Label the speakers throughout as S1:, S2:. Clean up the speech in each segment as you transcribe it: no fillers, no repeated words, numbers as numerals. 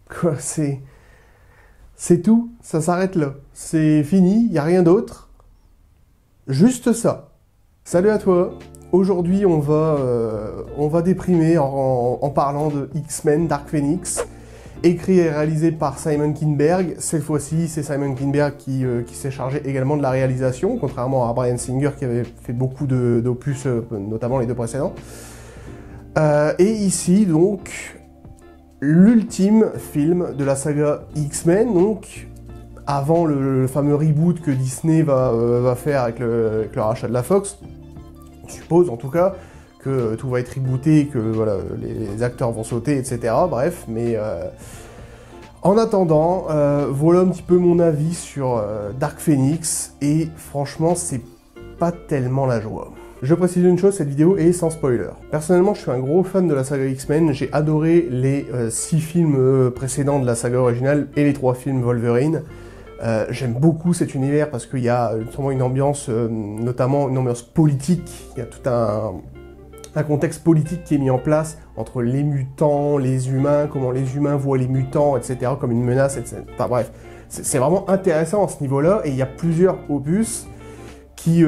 S1: Quoi, c'est tout, ça s'arrête là. C'est fini, il n'y a rien d'autre. Juste ça. Salut à toi. Aujourd'hui, on va déprimer en parlant de X-Men Dark Phoenix, écrit et réalisé par Simon Kinberg. Cette fois-ci, c'est Simon Kinberg qui s'est chargé également de la réalisation, contrairement à Bryan Singer qui avait fait beaucoup d'opus, notamment les deux précédents. Et ici, donc, l'ultime film de la saga X-Men, donc avant le fameux reboot que Disney va faire avec le rachat de la Fox. On suppose en tout cas que tout va être rebooté, que voilà, les acteurs vont sauter, etc. Bref, mais en attendant, voilà un petit peu mon avis sur Dark Phoenix, et franchement, c'est pas tellement la joie. Je précise une chose, cette vidéo est sans spoiler. Personnellement, je suis un gros fan de la saga X-Men, j'ai adoré les 6 films précédents de la saga originale et les 3 films Wolverine. J'aime beaucoup cet univers parce qu'il y a sûrement une ambiance, notamment une ambiance politique, il y a tout un contexte politique qui est mis en place entre les mutants, les humains, comment les humains voient les mutants, etc., comme une menace, etc. Enfin bref, c'est vraiment intéressant à ce niveau-là, et il y a plusieurs opus qui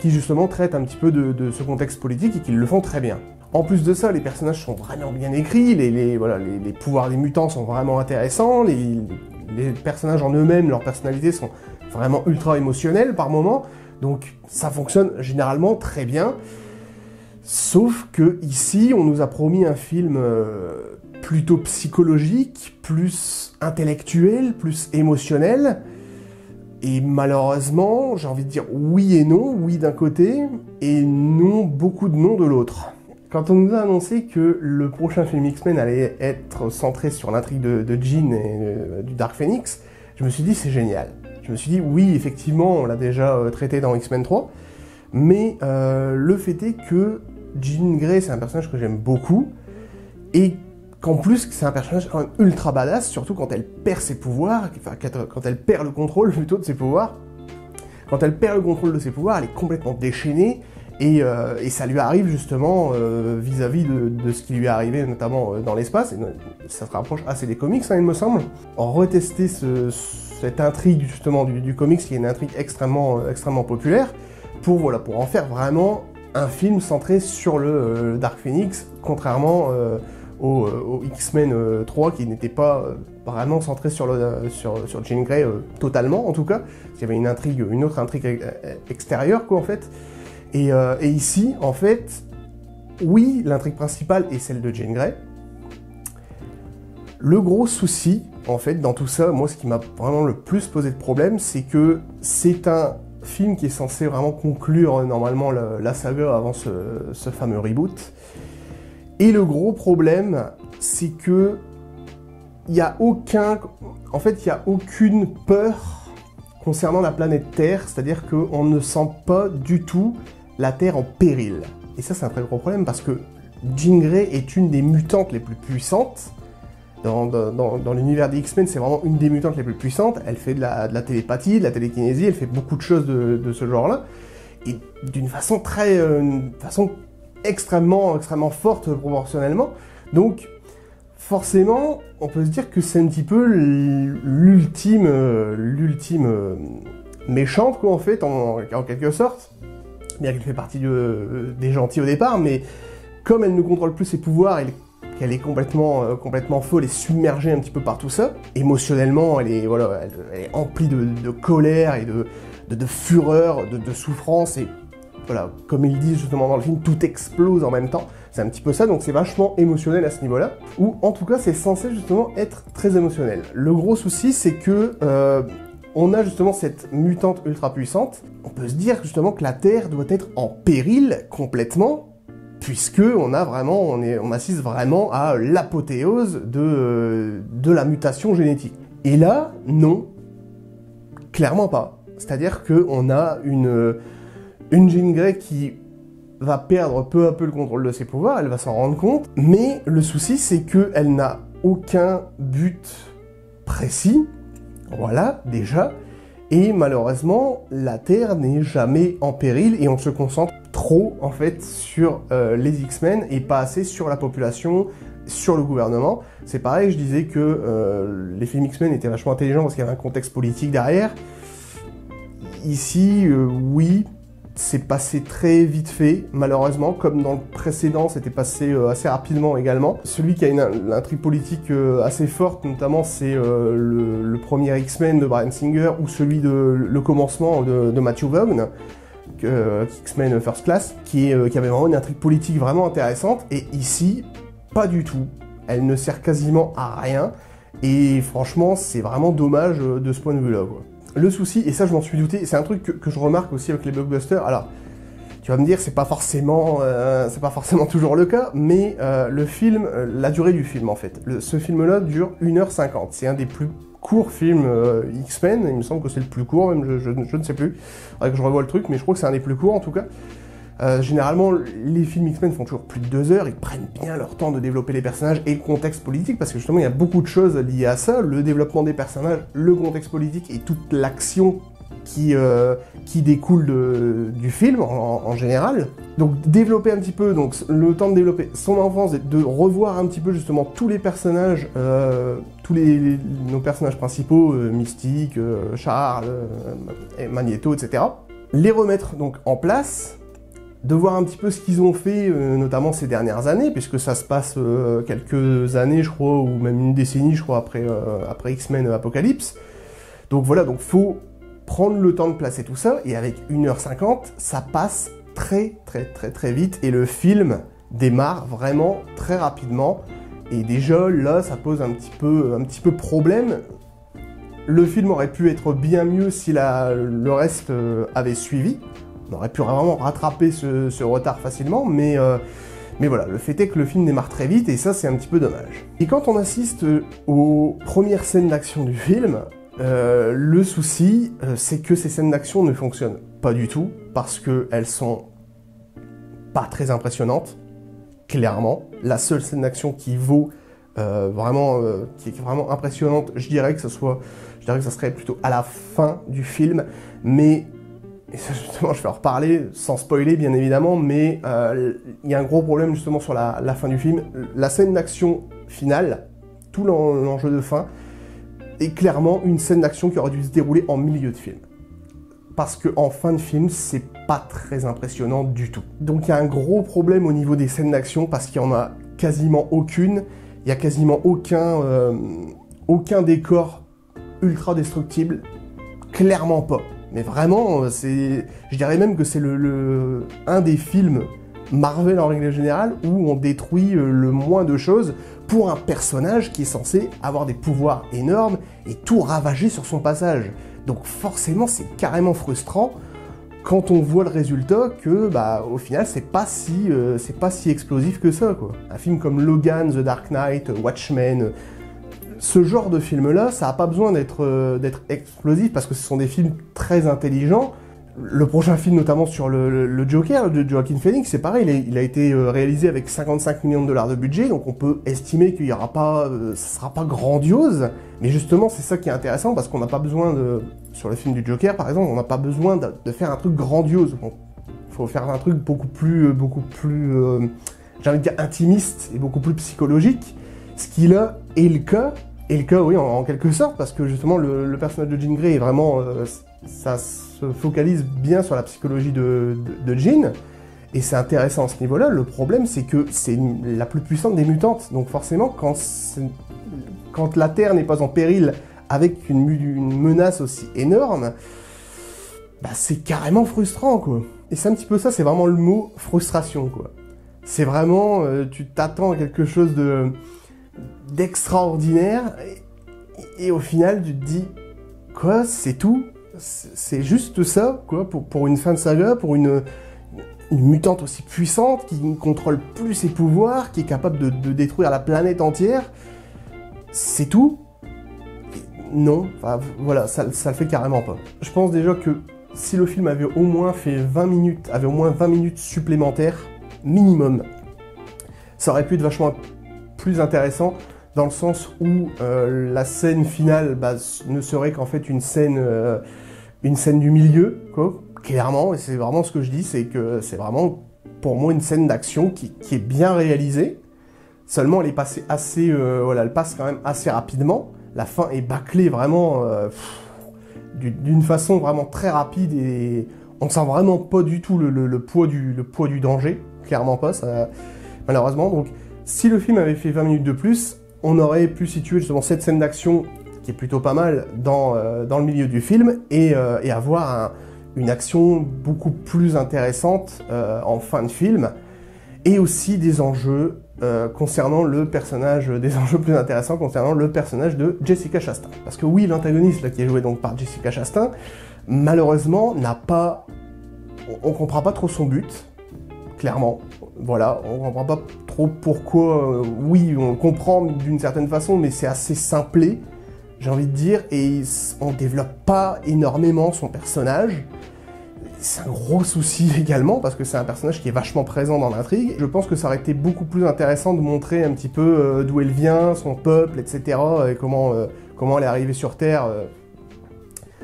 S1: justement traitent un petit peu de ce contexte politique et qui le font très bien. En plus de ça, les personnages sont vraiment bien écrits, les pouvoirs des mutants sont vraiment intéressants, les personnages en eux-mêmes, leurs personnalités sont vraiment ultra émotionnelles par moments, donc ça fonctionne généralement très bien. Sauf que ici, on nous a promis un film plutôt psychologique, plus intellectuel, plus émotionnel. Et malheureusement, j'ai envie de dire oui et non, oui d'un côté, et non, beaucoup de non de l'autre. Quand on nous a annoncé que le prochain film X-Men allait être centré sur l'intrigue de Jean et du Dark Phoenix, je me suis dit c'est génial. Je me suis dit oui, effectivement, on l'a déjà traité dans X-Men 3, mais le fait est que Jean Grey, c'est un personnage que j'aime beaucoup, et qu'en plus, c'est un personnage quand même ultra badass, surtout quand elle perd ses pouvoirs, enfin, quand elle perd le contrôle plutôt de ses pouvoirs. Quand elle perd le contrôle de ses pouvoirs, elle est complètement déchaînée, et ça lui arrive justement vis-à-vis de ce qui lui est arrivé, notamment dans l'espace, et ça se rapproche assez des comics, hein, il me semble. Retester cette intrigue justement du comics, qui est une intrigue extrêmement populaire, pour en faire vraiment un film centré sur le Dark Phoenix, contrairement au X-Men 3 qui n'était pas vraiment centré sur Jean Grey totalement en tout cas. Il y avait une autre intrigue extérieure quoi en fait. Et ici en fait, oui, l'intrigue principale est celle de Jean Grey. Le gros souci en fait dans tout ça, moi ce qui m'a vraiment le plus posé de problème, c'est que c'est un film qui est censé vraiment conclure normalement la saga avant ce fameux reboot. Et le gros problème, c'est que il y a aucune peur concernant la planète Terre, c'est-à-dire qu'on ne sent pas du tout la Terre en péril. Et ça, c'est un très gros problème parce que Jean Grey est une des mutantes les plus puissantes. Dans l'univers des X-Men, c'est vraiment une des mutantes les plus puissantes. Elle fait de la télépathie, de la télékinésie, elle fait beaucoup de choses de ce genre-là. Et d'une façon extrêmement forte proportionnellement. Donc, forcément, on peut se dire que c'est un petit peu l'ultime méchante, quoi, en fait, en quelque sorte. Bien qu'elle fait partie des gentils au départ, mais comme elle ne contrôle plus ses pouvoirs, qu'elle est complètement folle et submergée un petit peu par tout ça, émotionnellement, elle est emplie de colère et de fureur, de souffrance, et voilà, comme ils disent justement dans le film, tout explose en même temps. C'est un petit peu ça, donc c'est vachement émotionnel à ce niveau-là, ou en tout cas c'est censé justement être très émotionnel. Le gros souci, c'est que on a justement cette mutante ultra puissante. On peut se dire justement que la Terre doit être en péril complètement, puisque on assiste vraiment à l'apothéose de la mutation génétique. Et là, non, clairement pas. C'est-à-dire qu'on a une Jean Grey qui va perdre peu à peu le contrôle de ses pouvoirs, elle va s'en rendre compte, mais le souci c'est qu'elle n'a aucun but précis, voilà, déjà, et malheureusement, la Terre n'est jamais en péril, et on se concentre trop, en fait, sur les X-Men, et pas assez sur la population sur le gouvernement. C'est pareil, je disais que les films X-Men étaient vachement intelligents parce qu'il y avait un contexte politique derrière. Ici, oui, c'est passé très vite fait, malheureusement, comme dans le précédent, c'était passé assez rapidement également. Celui qui a une intrigue politique assez forte, notamment, c'est le premier X-Men de Bryan Singer ou celui de Le Commencement de Matthew Vaughn, X-Men First Class, qui avait vraiment une intrigue politique vraiment intéressante, et ici, pas du tout. Elle ne sert quasiment à rien, et franchement, c'est vraiment dommage de ce point de vue-là, quoi. Le souci, et ça je m'en suis douté, c'est un truc que je remarque aussi avec les blockbusters, alors, tu vas me dire, c'est pas forcément toujours le cas, mais le film, la durée du film en fait, ce film-là dure 1h50, c'est un des plus courts films X-Men, il me semble que c'est le plus court, même je ne sais plus, faudrait que je revoie le truc, mais je crois que c'est un des plus courts en tout cas. Généralement, les films X-Men font toujours plus de 2 heures, ils prennent bien leur temps de développer les personnages et le contexte politique, parce que justement, il y a beaucoup de choses liées à ça, le développement des personnages, le contexte politique et toute l'action qui découle du film en général. Donc développer un petit peu, donc le temps de développer son enfance et de revoir un petit peu justement tous les personnages, nos personnages principaux, Mystique, Charles, Magneto, etc. Les remettre donc en place, de voir un petit peu ce qu'ils ont fait, notamment ces dernières années, puisque ça se passe quelques années, je crois, ou même une décennie, je crois, après X-Men Apocalypse. Donc voilà, donc faut prendre le temps de placer tout ça, et avec 1h50, ça passe très vite, et le film démarre vraiment très rapidement, et déjà, là, ça pose un petit peu problème. Le film aurait pu être bien mieux si le reste avait suivi. On aurait pu vraiment rattraper ce retard facilement, mais voilà, le fait est que le film démarre très vite, et ça, c'est un petit peu dommage. Et quand on assiste aux premières scènes d'action du film, le souci, c'est que ces scènes d'action ne fonctionnent pas du tout, parce qu'elles sont pas très impressionnantes, clairement. La seule scène d'action qui vaut qui est vraiment impressionnante, je dirais que ça serait plutôt à la fin du film, mais et ça, justement, je vais en reparler sans spoiler, bien évidemment, mais il y a un gros problème justement sur la fin du film. La scène d'action finale, tout l'enjeu de fin, est clairement une scène d'action qui aurait dû se dérouler en milieu de film. Parce qu'en fin de film, c'est pas très impressionnant du tout. Donc il y a un gros problème au niveau des scènes d'action, parce qu'il y en a quasiment aucune, il y a quasiment aucun décor ultra destructible, clairement pas. Mais vraiment, je dirais même que c'est un des films Marvel en règle générale où on détruit le moins de choses pour un personnage qui est censé avoir des pouvoirs énormes et tout ravager sur son passage. Donc forcément, c'est carrément frustrant quand on voit le résultat que, au final, c'est pas si explosif que ça, quoi. Un film comme Logan, The Dark Knight, Watchmen, ce genre de film-là, ça n'a pas besoin d'être explosif, parce que ce sont des films très intelligents. Le prochain film, notamment sur le Joker de Joaquin Phoenix, c'est pareil, il a été réalisé avec 55 millions de dollars de budget, donc on peut estimer qu'il y aura pas, ça sera pas grandiose, mais justement c'est ça qui est intéressant, parce qu'on n'a pas besoin sur le film du Joker par exemple, on n'a pas besoin de faire un truc grandiose. Bon, faut faire un truc beaucoup plus, j'ai envie de dire intimiste et beaucoup plus psychologique, ce qui là est le cas. Et le cas, oui, en quelque sorte, parce que justement, le personnage de Jean Grey est vraiment... ça se focalise bien sur la psychologie de Jean, et c'est intéressant à ce niveau-là. Le problème, c'est que c'est la plus puissante des mutantes, donc forcément, quand la Terre n'est pas en péril avec une menace aussi énorme, c'est carrément frustrant, quoi. Et c'est un petit peu ça, c'est vraiment le mot frustration, quoi. C'est vraiment... tu t'attends à quelque chose d'extraordinaire, et au final tu te dis quoi, c'est tout, c'est juste ça, quoi, pour une fin de saga, pour une mutante aussi puissante qui ne contrôle plus ses pouvoirs, qui est capable de détruire la planète entière, c'est tout. Non, enfin voilà, ça le fait carrément pas. Je pense déjà que si le film avait au moins 20 minutes supplémentaires minimum, ça aurait pu être vachement plus intéressant, dans le sens où la scène finale ne serait qu'en fait une scène du milieu, quoi, clairement, et c'est vraiment ce que je dis, c'est que c'est vraiment pour moi une scène d'action qui est bien réalisée, Seulement, elle est passée assez, voilà, elle passe quand même assez rapidement. La fin est bâclée vraiment d'une façon vraiment très rapide et on sent vraiment pas du tout le poids du danger, clairement pas, ça, malheureusement. Donc, si le film avait fait 20 minutes de plus, on aurait pu situer justement cette scène d'action qui est plutôt pas mal dans le milieu du film et avoir une action beaucoup plus intéressante en fin de film et aussi des enjeux concernant le personnage, des enjeux plus intéressants concernant le personnage de Jessica Chastain. Parce que oui, l'antagoniste là qui est joué donc par Jessica Chastain, malheureusement n'a pas, on comprend pas trop son but, clairement. Voilà, on comprend pas trop pourquoi. Oui, on le comprend d'une certaine façon, mais c'est assez simplé, j'ai envie de dire, et on développe pas énormément son personnage. C'est un gros souci également, parce que c'est un personnage qui est vachement présent dans l'intrigue. Je pense que ça aurait été beaucoup plus intéressant de montrer un petit peu d'où elle vient, son peuple, etc., et comment elle est arrivée sur Terre.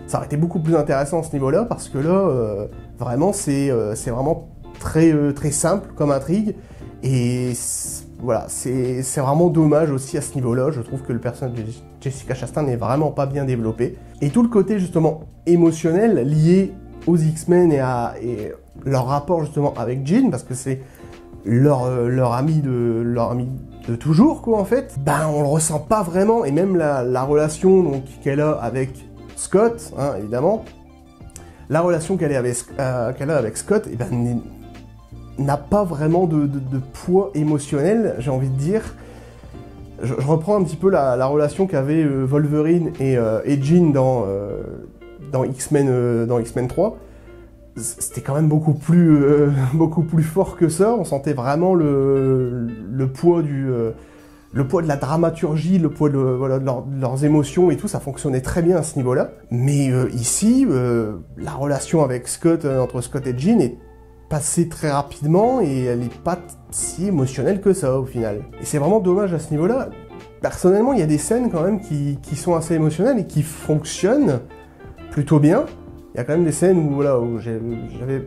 S1: Ça aurait été beaucoup plus intéressant à ce niveau-là, parce que là, vraiment, c'est vraiment très simple comme intrigue, et voilà, c'est vraiment dommage aussi à ce niveau-là. Je trouve que le personnage de Jessica Chastain n'est vraiment pas bien développé. Et tout le côté, justement, émotionnel lié aux X-Men et leur rapport justement avec Jean, parce que c'est leur ami de toujours, quoi, en fait, ben on le ressent pas vraiment, et même la relation donc qu'elle a avec Scott, hein, évidemment, la relation qu'elle a avec Scott, et ben n'a pas vraiment de poids émotionnel, j'ai envie de dire. Je reprends un petit peu la relation qu'avaient Wolverine et Jean dans X-Men 3, c'était quand même beaucoup plus fort que ça. On sentait vraiment le poids de la dramaturgie, le poids voilà, de leurs émotions et tout, ça fonctionnait très bien à ce niveau-là. Mais ici, la relation avec Scott, entre Scott et Jean est passée très rapidement et elle est pas si émotionnelle que ça au final. Et c'est vraiment dommage à ce niveau-là. Personnellement, il y a des scènes quand même qui sont assez émotionnelles et qui fonctionnent plutôt bien. Il y a quand même des scènes où, voilà, où j'avais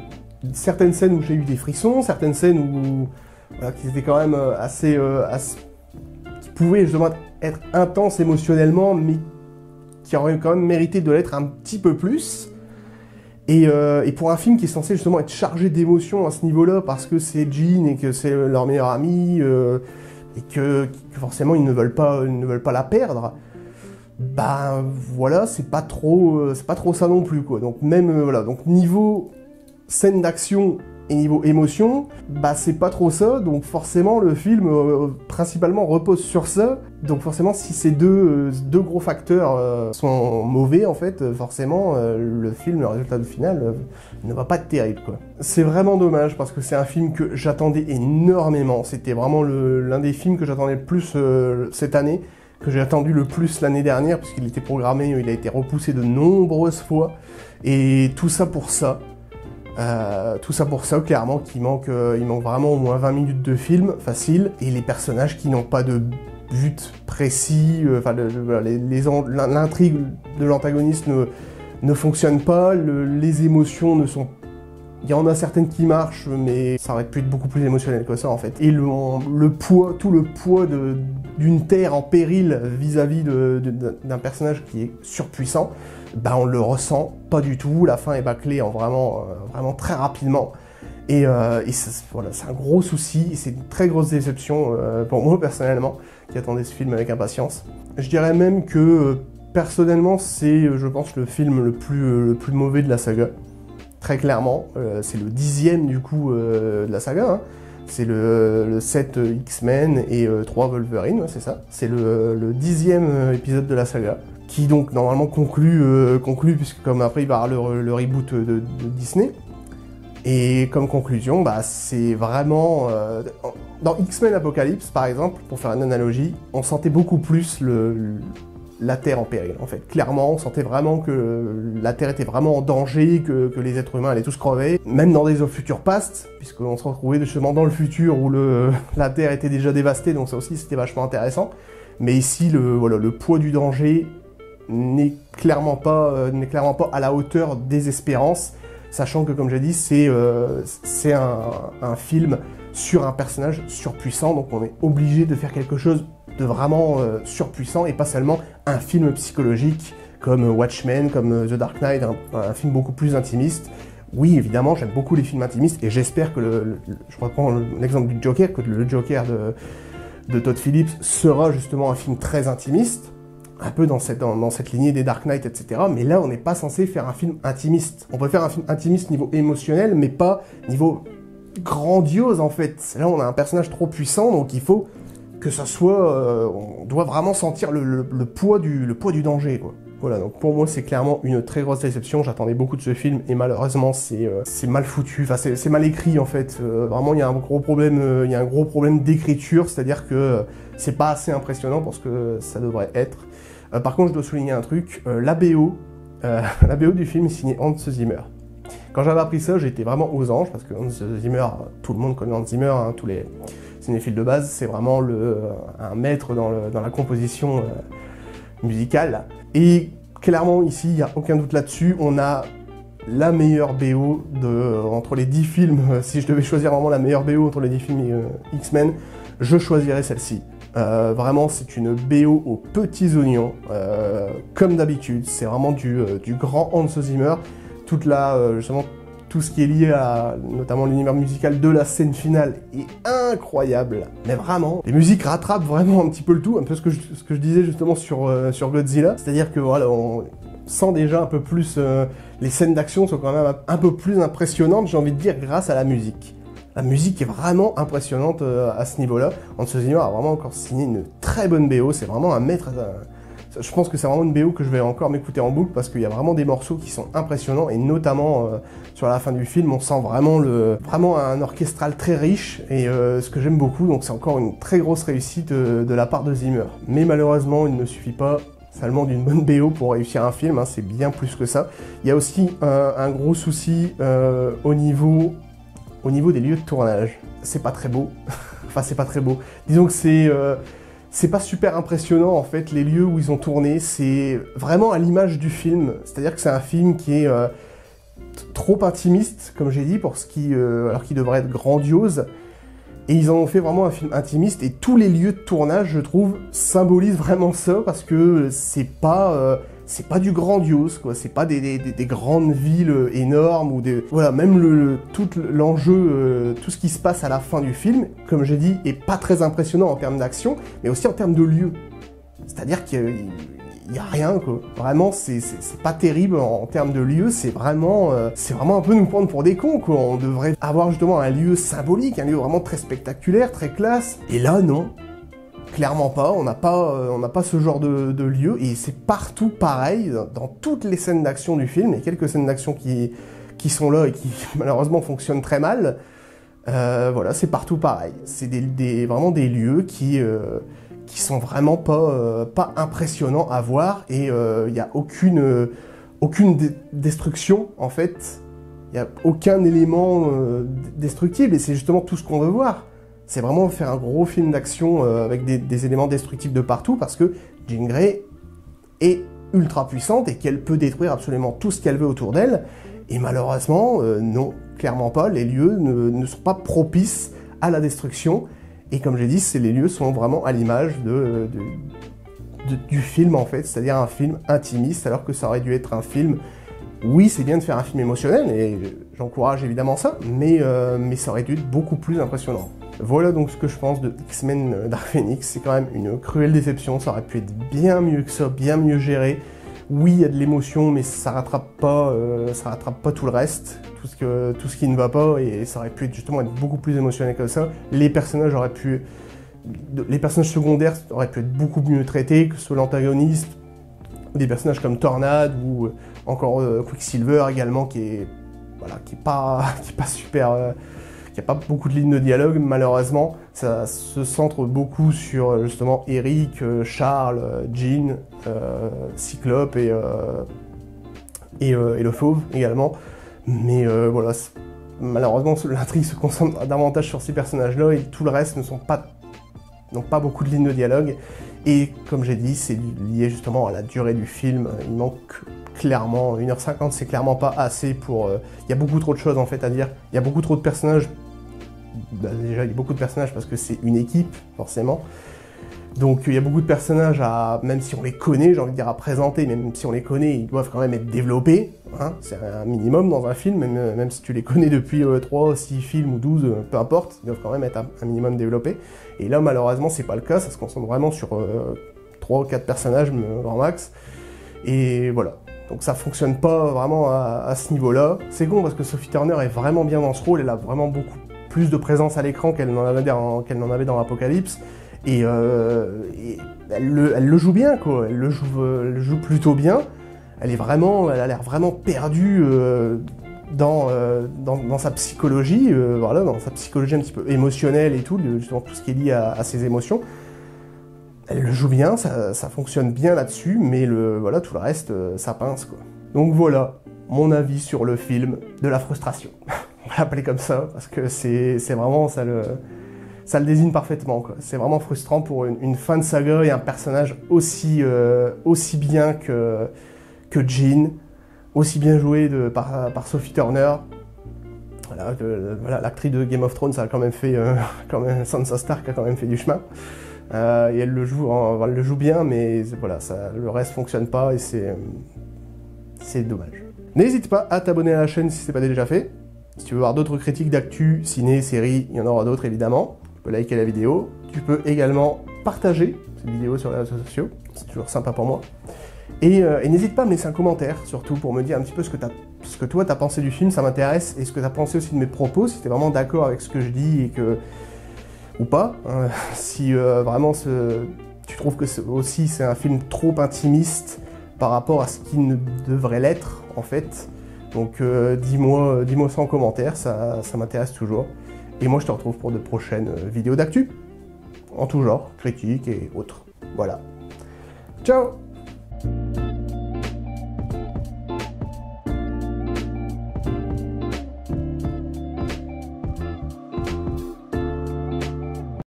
S1: certaines scènes où j'ai eu des frissons, certaines scènes où, voilà, qui étaient quand même assez qui pouvaient justement être intenses émotionnellement, mais qui auraient quand même mérité de l'être un petit peu plus. Et pour un film qui est censé justement être chargé d'émotions à ce niveau-là, parce que c'est Jean et que c'est leur meilleur ami, et que forcément ils ne veulent pas la perdre. Ben voilà, c'est pas trop ça non plus, quoi. Donc même voilà, donc niveau scène d'action et niveau émotion, bah c'est pas trop ça. Donc forcément le film principalement repose sur ça. Donc forcément si ces deux gros facteurs sont mauvais, en fait, forcément le film, le résultat final ne va pas être terrible, quoi. C'est vraiment dommage parce que c'est un film que j'attendais énormément. C'était vraiment l'un des films que j'attendais le plus cette année, que j'ai attendu le plus l'année dernière, parce qu'il était programmé, il a été repoussé de nombreuses fois, et tout ça pour ça, clairement, il manque vraiment au moins 20 minutes de film, facile, et les personnages qui n'ont pas de but précis, l'intrigue de l'antagoniste ne fonctionne pas, les émotions ne sont... Il y en a certaines qui marchent, mais ça aurait pu être beaucoup plus émotionnel que ça, en fait. Et tout le poids d'une Terre en péril vis-à-vis d'un personnage qui est surpuissant, bah on le ressent pas du tout. La fin est bâclée en vraiment très rapidement. Et voilà, c'est un gros souci, c'est une très grosse déception pour moi personnellement, qui attendais ce film avec impatience. Je dirais même que personnellement, c'est, je pense, le film le plus mauvais de la saga. Très clairement, c'est le 10e du coup de la saga, hein. C'est le 7 X-Men et 3 Wolverine, ouais, c'est ça. C'est le 10e épisode de la saga, qui donc normalement conclut, puisque comme après il va y avoir le reboot de Disney. Et comme conclusion, bah, c'est vraiment... dans X-Men Apocalypse, par exemple, pour faire une analogie, on sentait beaucoup plus la Terre en péril, en fait. Clairement, on sentait vraiment que la Terre était vraiment en danger, que les êtres humains allaient tous crever. Même dans des futurs past, puisqu'on se retrouvait justement dans le futur où la Terre était déjà dévastée, donc ça aussi c'était vachement intéressant. Mais ici, le poids du danger n'est clairement pas à la hauteur des espérances, sachant que, comme j'ai dit, c'est un film sur un personnage surpuissant, donc on est obligé de faire quelque chose de vraiment surpuissant et pas seulement un film psychologique comme Watchmen, comme The Dark Knight, un film beaucoup plus intimiste. Oui, évidemment, j'aime beaucoup les films intimistes et j'espère que je reprends l'exemple du Joker, que le Joker de Todd Phillips sera justement un film très intimiste, un peu dans cette lignée des Dark Knight, etc. Mais là, on n'est pas censé faire un film intimiste. On peut faire un film intimiste niveau émotionnel, mais pas niveau grandiose, en fait. Là, on a un personnage trop puissant, donc il faut que ça soit... on doit vraiment sentir le poids du danger, quoi. Voilà, donc pour moi, c'est clairement une très grosse déception. J'attendais beaucoup de ce film, et malheureusement, c'est mal foutu. Enfin, c'est mal écrit, en fait. Vraiment, il y a un gros problème d'écriture, c'est-à-dire que c'est pas assez impressionnant pour ce que ça devrait être. Par contre, je dois souligner un truc, la BO du film est signée Hans Zimmer. Quand j'avais appris ça, j'étais vraiment aux anges, parce que Hans Zimmer, tout le monde connaît Hans Zimmer, hein, tous les cinéphiles de base, c'est vraiment un maître dans la composition musicale. Et clairement, ici, il n'y a aucun doute là-dessus, on a la meilleure BO entre les 10 films. Si je devais choisir vraiment la meilleure BO entre les 10 films X-Men, je choisirais celle-ci. Vraiment, c'est une BO aux petits oignons, comme d'habitude. C'est vraiment du grand Hans Zimmer. Justement, tout ce qui est lié à, notamment l'univers musical de la scène finale est incroyable. Mais vraiment, les musiques rattrapent vraiment un petit peu le tout, un peu ce que je disais justement sur Godzilla. C'est-à-dire que voilà, on sent déjà un peu plus, les scènes d'action sont quand même un peu plus impressionnantes, j'ai envie de dire, grâce à la musique. La musique est vraiment impressionnante à ce niveau-là. Hans Zimmer a vraiment encore signé une très bonne BO, c'est vraiment un maître... Je pense que c'est vraiment une BO que je vais encore m'écouter en boucle parce qu'il y a vraiment des morceaux qui sont impressionnants et notamment sur la fin du film, on sent vraiment un orchestral très riche et ce que j'aime beaucoup, donc c'est encore une très grosse réussite de la part de Zimmer. Mais malheureusement, il ne suffit pas seulement d'une bonne BO pour réussir un film, hein, c'est bien plus que ça. Il y a aussi un gros souci au niveau des lieux de tournage. C'est pas très beau. Enfin, c'est pas très beau. Disons que c'est pas super impressionnant, en fait, les lieux où ils ont tourné. C'est vraiment à l'image du film. C'est-à-dire que c'est un film qui est trop intimiste, comme j'ai dit, alors qu'il devrait être grandiose. Et ils en ont fait vraiment un film intimiste. Et tous les lieux de tournage, je trouve, symbolisent vraiment ça, parce que c'est pas du grandiose, quoi. C'est pas des grandes villes énormes ou voilà, même tout l'enjeu, tout ce qui se passe à la fin du film, comme j'ai dit, est pas très impressionnant en termes d'action, mais aussi en termes de lieux. C'est-à-dire qu'il y a rien, quoi. Vraiment, c'est pas terrible en termes de lieux. C'est vraiment un peu nous prendre pour des cons, quoi. On devrait avoir justement un lieu symbolique, un lieu vraiment très spectaculaire, très classe. Et là, non. Clairement pas, on n'a pas ce genre de lieu, et c'est partout pareil, dans toutes les scènes d'action du film, il y a quelques scènes d'action qui sont là et qui malheureusement fonctionnent très mal, voilà, c'est partout pareil. C'est vraiment des lieux qui sont vraiment pas impressionnants à voir, et il n'y a aucune destruction, en fait, il n'y a aucun élément destructible, et c'est justement tout ce qu'on veut voir. C'est vraiment faire un gros film d'action avec des éléments destructifs de partout, parce que Jean Grey est ultra puissante et qu'elle peut détruire absolument tout ce qu'elle veut autour d'elle. Et malheureusement, non, clairement pas, les lieux ne sont pas propices à la destruction. Et comme j'ai dit, les lieux sont vraiment à l'image du film, en fait, c'est-à-dire un film intimiste, alors que ça aurait dû être un film... Oui, c'est bien de faire un film émotionnel, et j'encourage évidemment ça, mais ça aurait dû être beaucoup plus impressionnant. Voilà donc ce que je pense de X-Men Dark Phoenix. C'est quand même une cruelle déception, ça aurait pu être bien mieux que ça, bien mieux géré. Oui, il y a de l'émotion, mais ça rattrape pas tout le reste, tout ce qui ne va pas, et ça aurait pu justement être beaucoup plus émotionnel que ça. Les personnages secondaires auraient pu être beaucoup mieux traités, que ce soit l'antagoniste, des personnages comme Tornade ou encore Quicksilver également, qui a pas beaucoup de lignes de dialogue, malheureusement. Ça se centre beaucoup sur justement Eric, Charles, Jean, Cyclope et le Fauve également. Mais voilà, malheureusement l'intrigue se concentre davantage sur ces personnages-là, et tout le reste n'ont pas beaucoup de lignes de dialogue. Et comme j'ai dit, c'est lié justement à la durée du film. Il manque clairement 1h50, c'est clairement pas assez pour... Il y a beaucoup trop de choses en fait à dire, il y a beaucoup trop de personnages bah, déjà il y a beaucoup de personnages parce que c'est une équipe, forcément. Donc il y a beaucoup de personnages même si on les connaît, j'ai envie de dire à présenter, même si on les connaît, ils doivent quand même être développés, hein, c'est un minimum dans un film, même si tu les connais depuis 3, 6 films ou 12, peu importe, ils doivent quand même être un minimum développés. Et là malheureusement c'est pas le cas, ça se concentre vraiment sur 3 ou 4 personnages, grand max, et voilà. Donc ça fonctionne pas vraiment à ce niveau-là. C'est con parce que Sophie Turner est vraiment bien dans ce rôle, elle a vraiment beaucoup plus de présence à l'écran qu'elle n'en avait dans Apocalypse. Et elle le joue bien, quoi. Elle le joue plutôt bien. Elle a l'air vraiment perdue dans sa psychologie, voilà, dans sa psychologie un petit peu émotionnelle et tout, justement tout ce qui est lié à ses émotions. Elle le joue bien, ça fonctionne bien là-dessus, mais voilà, tout le reste, ça pince, quoi. Donc voilà, mon avis sur le film de la frustration. On va l'appeler comme ça, parce que c'est vraiment ça le désigne parfaitement, quoi. C'est vraiment frustrant pour une fin de saga et un personnage aussi bien que Jean, aussi bien joué par Sophie Turner. Voilà, l'actrice de Game of Thrones, ça a quand même fait, Sansa Stark a quand même fait du chemin. Et elle le joue bien, mais voilà, le reste fonctionne pas et c'est dommage. N'hésite pas à t'abonner à la chaîne si c'est pas déjà fait. Si tu veux voir d'autres critiques d'actu, ciné, séries, il y en aura d'autres évidemment. Tu peux liker la vidéo. Tu peux également partager cette vidéo sur les réseaux sociaux. C'est toujours sympa pour moi. Et n'hésite pas à me laisser un commentaire, surtout pour me dire un petit peu ce que toi t'as pensé du film, ça m'intéresse, et ce que t'as pensé aussi de mes propos, si t'es vraiment d'accord avec ce que je dis ou pas. Hein, si vraiment tu trouves que c'est un film trop intimiste par rapport à ce qu'il ne devrait l'être en fait. Donc dis-moi ça en commentaire, ça m'intéresse toujours. Et moi je te retrouve pour de prochaines vidéos d'actu, en tout genre, critiques et autres. Voilà. Ciao!